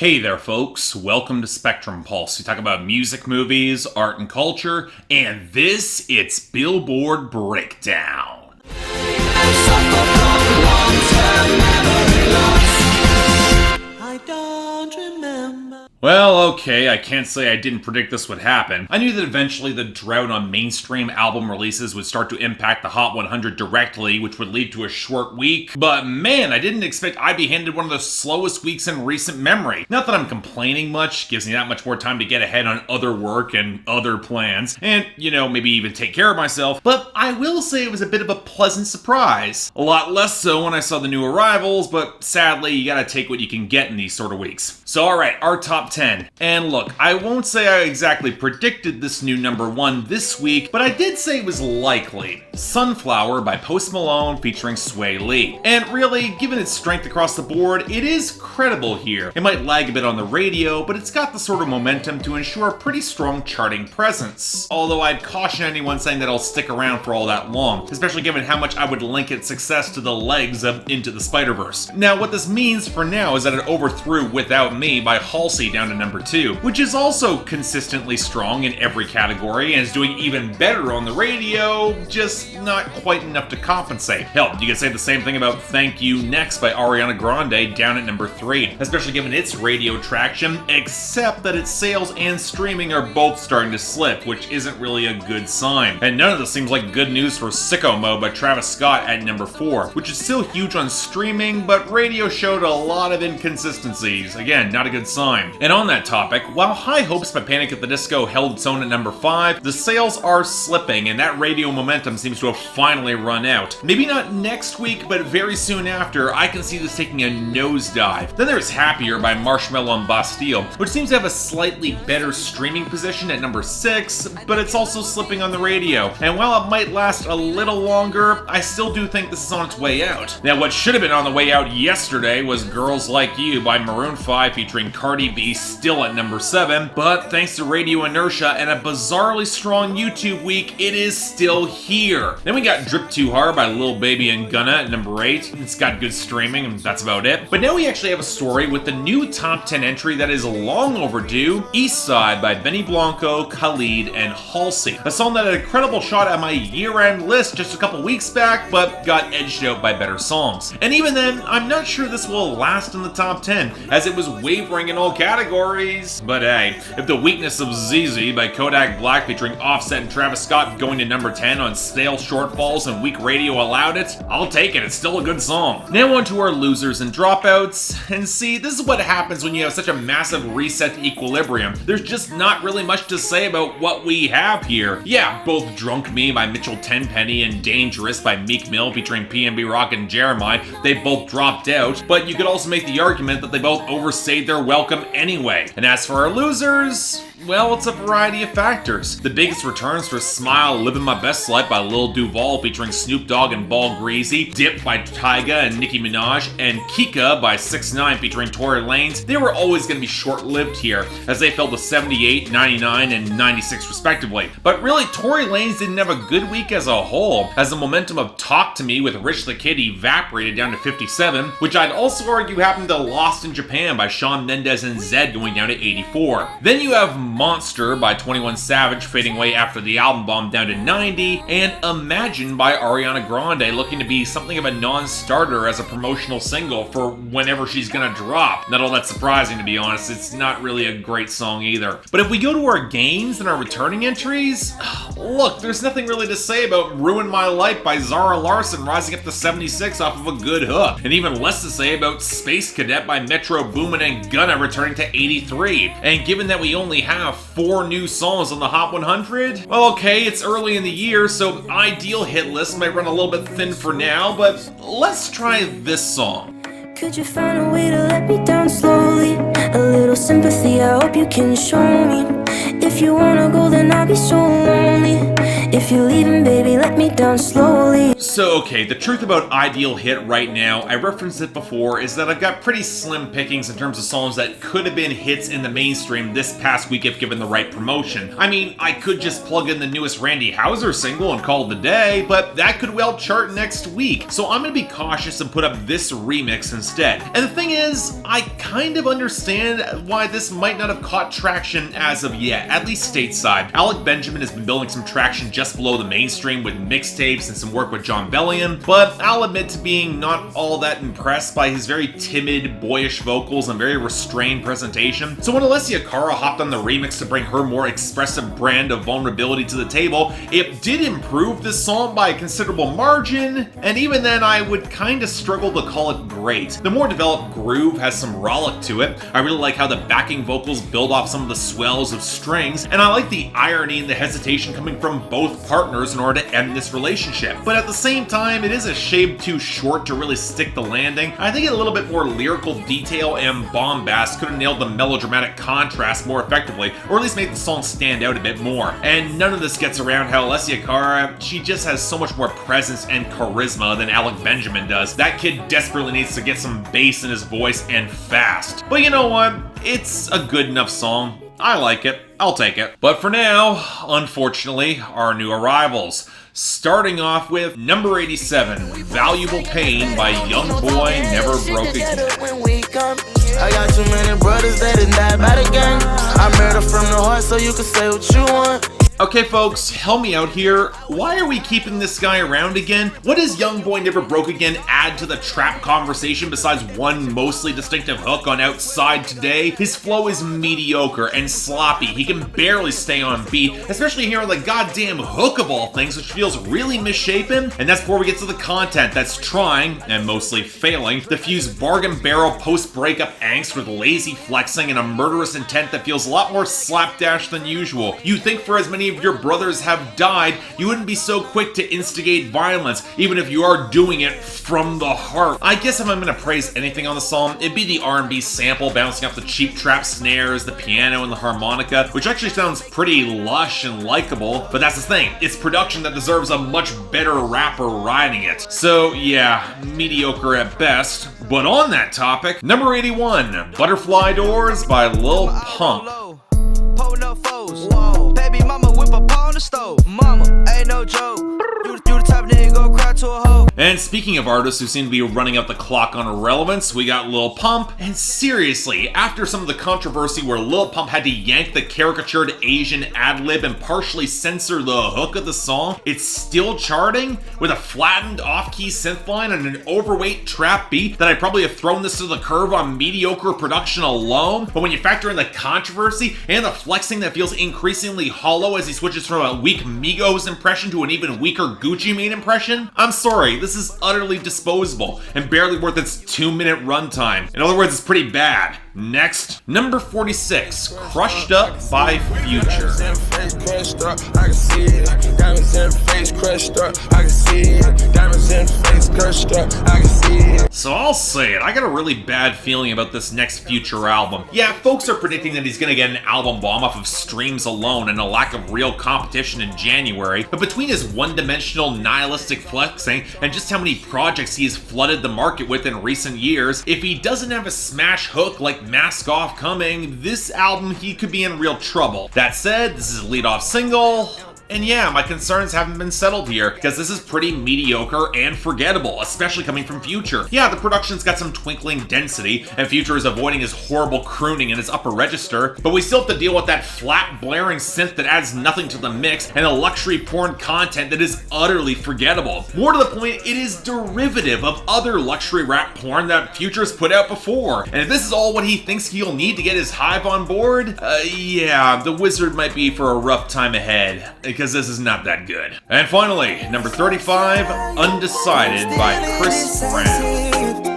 Hey there folks, welcome to Spectrum Pulse. We talk about music, movies, art and culture, and it's Billboard Breakdown. I don't remember. Well, okay, I can't say I didn't predict this would happen. I knew that eventually the drought on mainstream album releases would start to impact the Hot 100 directly, which would lead to a short week, but man, I didn't expect I'd be handed one of the slowest weeks in recent memory. Not that I'm complaining much, gives me that much more time to get ahead on other work and other plans, and, maybe even take care of myself, but I will say it was a bit of a pleasant surprise. A lot less so when I saw the new arrivals, but sadly, you gotta take what you can get in these sort of weeks. So alright, our top 10. And look, I won't say I exactly predicted this new number one this week, but I did say it was likely. Sunflower by Post Malone featuring Sway Lee. And really, given its strength across the board, it is credible here. It might lag a bit on the radio, but it's got the sort of momentum to ensure a pretty strong charting presence. Although I'd caution anyone saying that I'll stick around for all that long, especially given how much I would link its success to the legs of Into the Spider-Verse. Now, what this means for now is that it overthrew Without Me by Halsey down to number 2, which is also consistently strong in every category and is doing even better on the radio, just not quite enough to compensate. Hell, you could say the same thing about Thank You Next by Ariana Grande down at number 3, especially given its radio traction, except that its sales and streaming are both starting to slip, which isn't really a good sign. And none of this seems like good news for Sicko Mode by Travis Scott at number 4, which is still huge on streaming, but radio showed a lot of inconsistencies. Again, not a good sign. And on that topic, while High Hopes by Panic at the Disco held its own at number 5, the sales are slipping and that radio momentum seems to have finally run out. Maybe not next week, but very soon after, I can see this taking a nosedive. Then there's Happier by Marshmello and Bastille, which seems to have a slightly better streaming position at number 6, but it's also slipping on the radio. And while it might last a little longer, I still do think this is on its way out. Now, what should have been on the way out yesterday was Girls Like You by Maroon 5 featuring Cardi B, still at number 7, but thanks to radio inertia and a bizarrely strong YouTube week, it is still here. Then we got Drip Too Hard by Lil Baby and Gunna at number 8. It's got good streaming and that's about it. But now we actually have a story with the new top 10 entry that is long overdue, East Side by Benny Blanco, Khalid, and Halsey. A song that had a credible shot at my year-end list just a couple weeks back, but got edged out by better songs. And even then, I'm not sure this will last in the top 10, as it was wavering in all categories. But hey, if the weakness of ZZ by Kodak Black featuring Offset and Travis Scott going to number 10 on stale shortfalls and weak radio allowed it, I'll take it, it's still a good song. Now on to our losers and dropouts, and see, this is what happens when you have such a massive reset to equilibrium. There's just not really much to say about what we have here. Yeah, both Drunk Me by Mitchell Tenpenny and Dangerous by Meek Mill featuring PNB Rock and Jeremiah, they both dropped out, but you could also make the argument that they both overstayed their welcome anyway. And as for our losers, well, it's a variety of factors. The biggest returns for Smile, Living My Best Life by Lil Duval featuring Snoop Dogg and Ball Greasy, Dip by Tyga and Nicki Minaj, and Kika by 6ix9ine featuring Tory Lanez, they were always going to be short-lived here, as they fell to 78, 99, and 96 respectively. But really, Tory Lanez didn't have a good week as a whole, as the momentum of Talk to Me with Rich the Kid evaporated down to 57, which I'd also argue happened to Lost in Japan by Shawn Mendes and Zedd going down to 84. Then you have Monster by 21 Savage fading away after the album bomb down to 90, and Imagine by Ariana Grande looking to be something of a non-starter as a promotional single for whenever she's gonna drop. Not all that surprising, to be honest, it's not really a great song either. But if we go to our gains and our returning entries, look, there's nothing really to say about Ruin My Life by Zara Larsson rising up to 76 off of a good hook, and even less to say about Space Cadet by Metro Boomin and Gunna returning to 83. And given that we only have 4 new songs on the Hot 100? Well, okay, it's early in the year, so ideal hit lists might run a little bit thin for now, but let's try this song. Could you find a way to let me down slowly? A little sympathy, I hope you can show me. If you wanna go, then I'll be so lonely. If you're leaving, baby, let me down slowly. So, okay, the truth about Ideal Hit right now, I referenced it before, is that I've got pretty slim pickings in terms of songs that could have been hits in the mainstream this past week if given the right promotion. I mean, I could just plug in the newest Randy Houser single and call it a day, but that could well chart next week. So I'm gonna be cautious and put up this remix instead. And the thing is, I kind of understand why this might not have caught traction as of yet, at least stateside. Alec Benjamin has been building some traction just below the mainstream with mixtapes and some work with John Bellion, but I'll admit to being not all that impressed by his very timid, boyish vocals and very restrained presentation. So when Alessia Cara hopped on the remix to bring her more expressive brand of vulnerability to the table, it did improve this song by a considerable margin, and even then I would kinda struggle to call it great. The more developed groove has some rollick to it. I really like how the backing vocals build off some of the swells of strings, and I like the irony and the hesitation coming from both partners in order to end this relationship. But at the same time, it is a shade too short to really stick the landing. I think a little bit more lyrical detail and bombast could have nailed the melodramatic contrast more effectively, or at least made the song stand out a bit more. And none of this gets around how Alessia Cara, she just has so much more presence and charisma than Alec Benjamin does. That kid desperately needs to get some bass in his voice and fast. But you know what? It's a good enough song. I like it. I'll take it. But for now, unfortunately, our new arrivals. Starting off with number 87, Valuable Pain by YoungBoy, Never Broke Again. I got too many brothers that didn't die by the gang. I murder from the heart so you can say what you want. Okay folks, help me out here. Why are we keeping this guy around again? What does YoungBoy Never Broke Again add to the trap conversation besides one mostly distinctive hook on Outside Today? His flow is mediocre and sloppy. He can barely stay on beat, especially here on the goddamn hook of all things, which feels really misshapen. And that's before we get to the content that's trying, and mostly failing, to fuse bargain barrel post-breakup angst with lazy flexing and a murderous intent that feels a lot more slapdash than usual. You think for as many of your brothers have died, you wouldn't be so quick to instigate violence, even if you are doing it from the heart. I guess if I'm gonna praise anything on the song, it'd be the R&B sample bouncing off the cheap trap snares, the piano, and the harmonica, which actually sounds pretty lush and likable, but that's the thing, it's production that deserves a much better rapper riding it. So yeah, mediocre at best. But on that topic, number 81, Butterfly Doors by Lil Pump. Baby mama whip up on the stove. Mama, ain't no joke. You the type of nigga go cry to a hoe. And speaking of artists who seem to be running out the clock on irrelevance, we got Lil Pump. And seriously, after some of the controversy where Lil Pump had to yank the caricatured Asian ad-lib and partially censor the hook of the song, it's still charting with a flattened off-key synth line and an overweight trap beat that I probably have thrown this to the curve on mediocre production alone. But when you factor in the controversy and the flexing that feels increasingly hollow as he switches from a weak Migos impression to an even weaker Gucci Mane impression, I'm sorry, this is utterly disposable and barely worth its 2-minute runtime. In other words, it's pretty bad. Next, number 46, Crushed Up by Future. So I'll say it, I got a really bad feeling about this next Future album. Yeah, folks are predicting that he's gonna get an album bomb off of streams alone and a lack of real competition in January, but between his one-dimensional nihilistic flexing and just how many projects he has flooded the market with in recent years, if he doesn't have a smash hook like Mask Off coming, this album he could be in real trouble. That said, this is a lead-off single. And yeah, my concerns haven't been settled here, because this is pretty mediocre and forgettable, especially coming from Future. Yeah, the production's got some twinkling density, and Future is avoiding his horrible crooning in his upper register, but we still have to deal with that flat, blaring synth that adds nothing to the mix, and a luxury porn content that is utterly forgettable. More to the point, it is derivative of other luxury rap porn that Future's put out before, and if this is all what he thinks he'll need to get his hive on board, yeah, the wizard might be for a rough time ahead, because this is not that good. And finally, number 35, Undecided by Chris Brown.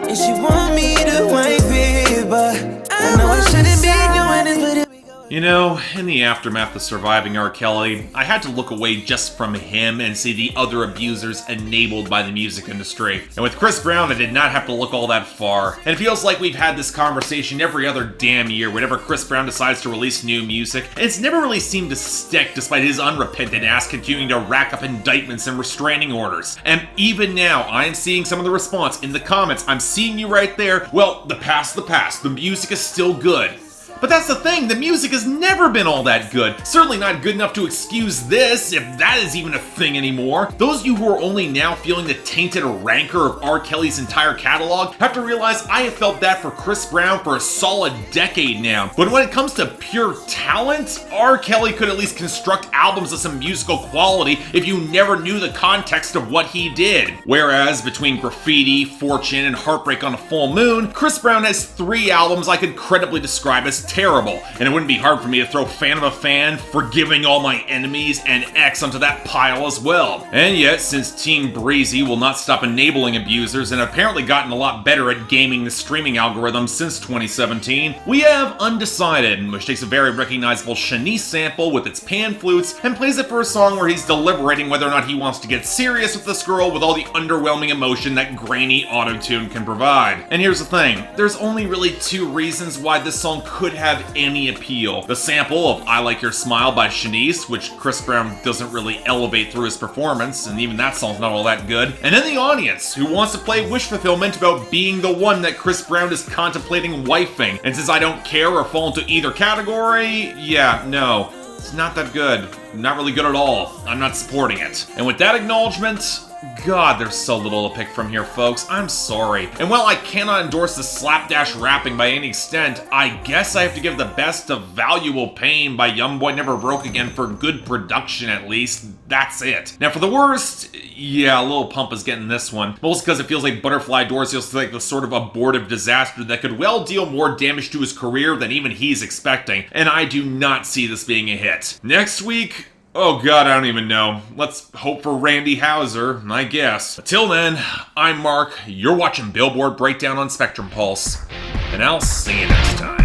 And she want me to wipe it, but I know I shouldn't be doing this, but You know, in the aftermath of surviving R. Kelly, I had to look away just from him and see the other abusers enabled by the music industry. And with Chris Brown, I did not have to look all that far. And it feels like we've had this conversation every other damn year whenever Chris Brown decides to release new music, and it's never really seemed to stick despite his unrepentant ass continuing to rack up indictments and restraining orders. And even now, I am seeing some of the response in the comments. I'm seeing you right there. Well, the past, the music is still good. But that's the thing, the music has never been all that good. Certainly not good enough to excuse this, if that is even a thing anymore. Those of you who are only now feeling the tainted rancor of R. Kelly's entire catalog have to realize I have felt that for Chris Brown for a solid decade now. But when it comes to pure talent, R. Kelly could at least construct albums of some musical quality if you never knew the context of what he did. Whereas between Graffiti, Fortune, and Heartbreak on a Full Moon, Chris Brown has 3 albums I could credibly describe as terrible, and it wouldn't be hard for me to throw Fan of a Fan, Forgiving All My Enemies, and X onto that pile as well. And yet, since Team Breezy will not stop enabling abusers and apparently gotten a lot better at gaming the streaming algorithm since 2017, we have Undecided, which takes a very recognizable Shanice sample with its pan flutes and plays it for a song where he's deliberating whether or not he wants to get serious with this girl with all the underwhelming emotion that grainy autotune can provide. And here's the thing, there's only really 2 reasons why this song could have any appeal. The sample of I Like Your Smile by Shanice, which Chris Brown doesn't really elevate through his performance, and even that song's not all that good. And then the audience, who wants to play wish fulfillment about being the one that Chris Brown is contemplating wifing. And since I don't care or fall into either category, yeah, no. It's not that good. Not really good at all. I'm not supporting it. And with that acknowledgement, God, there's so little to pick from here, folks. I'm sorry. And while I cannot endorse the slapdash rapping by any extent, I guess I have to give the best of Valuable Pain by YoungBoy Never Broke Again for good production, at least. That's it. Now, for the worst, yeah, Lil Pump is getting this one. Mostly because it feels like Butterfly Doors feels like the sort of abortive disaster that could well deal more damage to his career than even he's expecting. And I do not see this being a hit. Next week, oh god, I don't even know. Let's hope for Randy Houser, I guess. Till then, I'm Mark, you're watching Billboard Breakdown on Spectrum Pulse, and I'll see you next time.